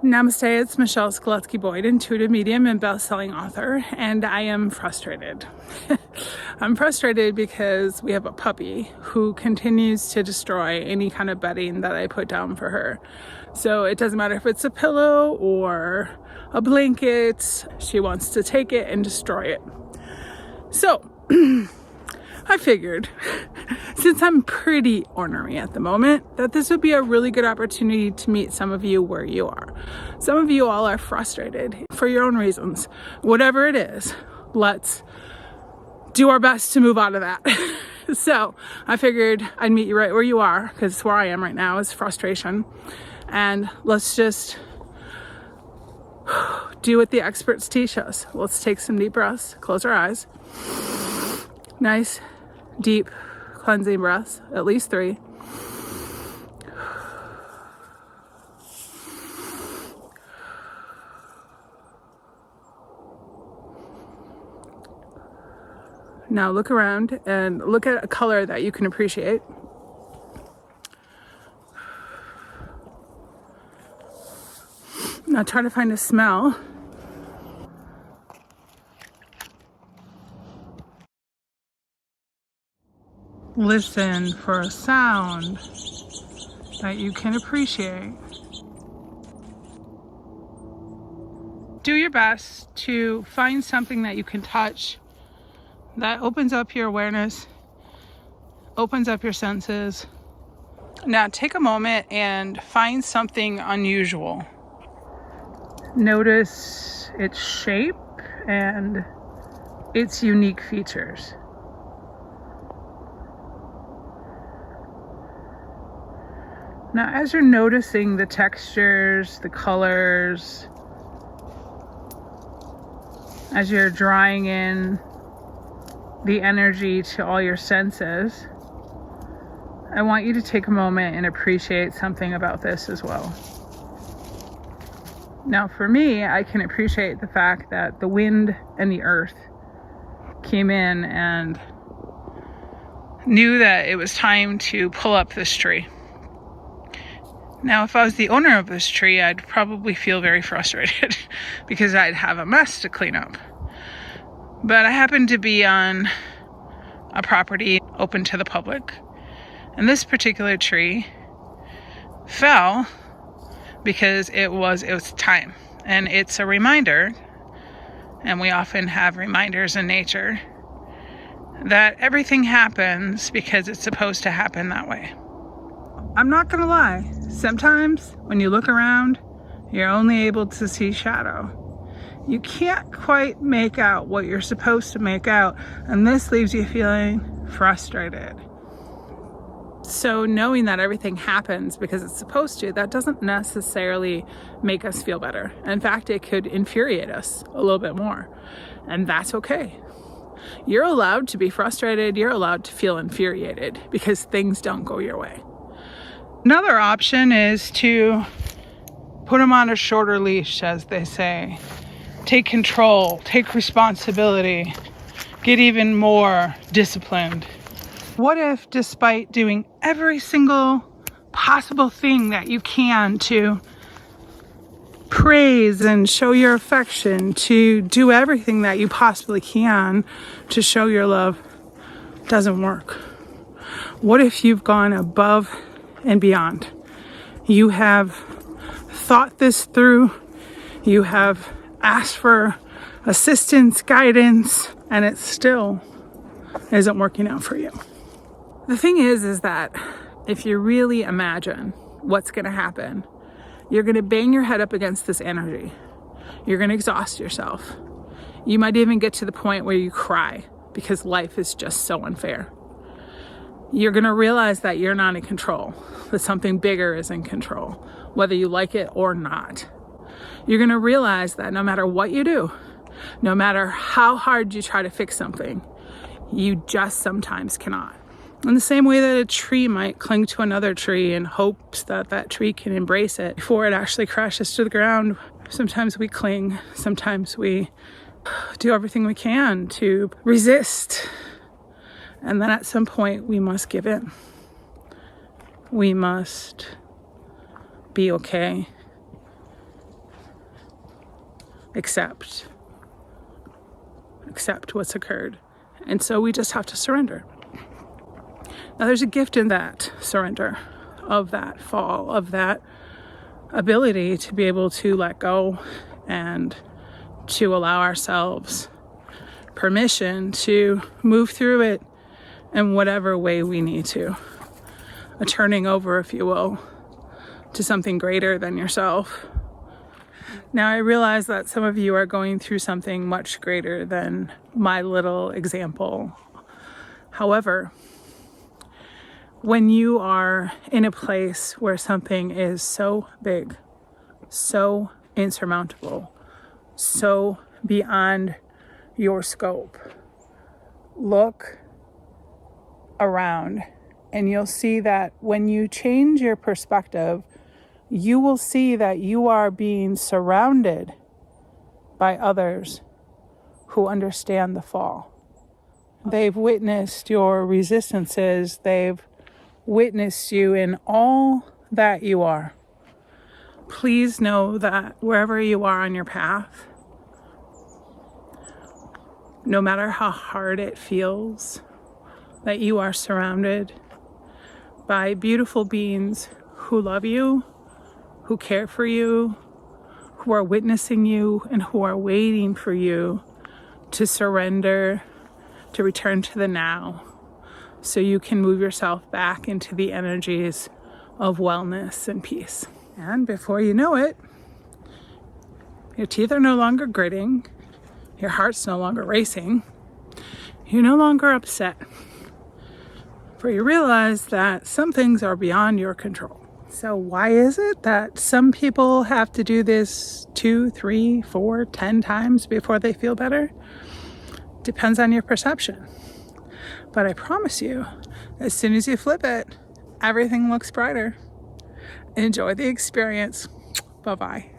Namaste, it's Michelle Skaletski-Boyd, intuitive medium and best-selling author, and I am frustrated. I'm frustrated because we have a puppy who continues to destroy any kind of bedding that I put down for her. So it doesn't matter if it's a pillow or a blanket, she wants to take it and destroy it. So I figured, since I'm pretty ornery at the moment, that this would be a really good opportunity to meet some of you where you are. Some of you all are frustrated for your own reasons. Whatever it is, let's do our best to move out of that. So I figured I'd meet you right where you are, because it's where I am right now, is frustration. And let's just do what the experts teach us. Let's take some deep breaths, close our eyes. Nice, deep, cleansing breaths, at least 3. Now look around and look at a color that you can appreciate. Now try to find a smell. Listen for a sound that you can appreciate. Do your best to find something that you can touch that opens up your awareness, opens up your senses. Now take a moment and find something unusual. Notice its shape and its unique features. Now, as you're noticing the textures, the colors, as you're drawing in the energy to all your senses, I want you to take a moment and appreciate something about this as well. Now, for me, I can appreciate the fact that the wind and the earth came in and knew that it was time to pull up this tree. Now, if I was the owner of this tree, I'd probably feel very frustrated because I'd have a mess to clean up. But I happen to be on a property open to the public, and this particular tree fell because it was time. And it's a reminder, and we often have reminders in nature, that everything happens because it's supposed to happen that way. I'm not gonna lie, sometimes when you look around, you're only able to see shadow. You can't quite make out what you're supposed to make out, and this leaves you feeling frustrated. So knowing that everything happens because it's supposed to, that doesn't necessarily make us feel better. In fact, it could infuriate us a little bit more, and that's okay. You're allowed to be frustrated, you're allowed to feel infuriated because things don't go your way. Another option is to put them on a shorter leash, as they say. Take control, take responsibility, get even more disciplined. What if, despite doing every single possible thing that you can to praise and show your affection, to do everything that you possibly can to show your love, doesn't work? What if you've gone above and beyond? You have thought this through, you have asked for assistance, guidance, and it still isn't working out for you. The thing is that if you really imagine what's going to happen, you're going to bang your head up against this energy. You're going to exhaust yourself. You might even get to the point where you cry because life is just so unfair. You're going to realize that you're not in control, that something bigger is in control, whether you like it or not. You're going to realize that no matter what you do, no matter how hard you try to fix something, you just sometimes cannot. In the same way that a tree might cling to another tree in hopes that that tree can embrace it before it actually crashes to the ground, sometimes we cling, sometimes we do everything we can to resist. And then at some point, we must give in. We must be okay. accept what's occurred. And so we just have to surrender. Now there's a gift in that surrender, of that fall, of that ability to be able to let go and to allow ourselves permission to move through it in whatever way we need to. A turning over, if you will, to something greater than yourself. Now I realize that some of you are going through something much greater than my little example. However, when you are in a place where something is so big, so insurmountable, so beyond your scope, look around and you'll see that when you change your perspective, you will see that you are being surrounded by others who understand the fall. They've witnessed your resistances. They've witnessed you in all that you are. Please know that wherever you are on your path, no matter how hard it feels, that you are surrounded by beautiful beings who love you, who care for you, who are witnessing you, and who are waiting for you to surrender, to return to the now, so you can move yourself back into the energies of wellness and peace. And before you know it, your teeth are no longer gritting, your heart's no longer racing, you're no longer upset, for you realize that some things are beyond your control. So why is it that some people have to do this 2, 3, 4, 10 times before they feel better? Depends on your perception. But I promise you, as soon as you flip it, everything looks brighter. Enjoy the experience. Bye-bye.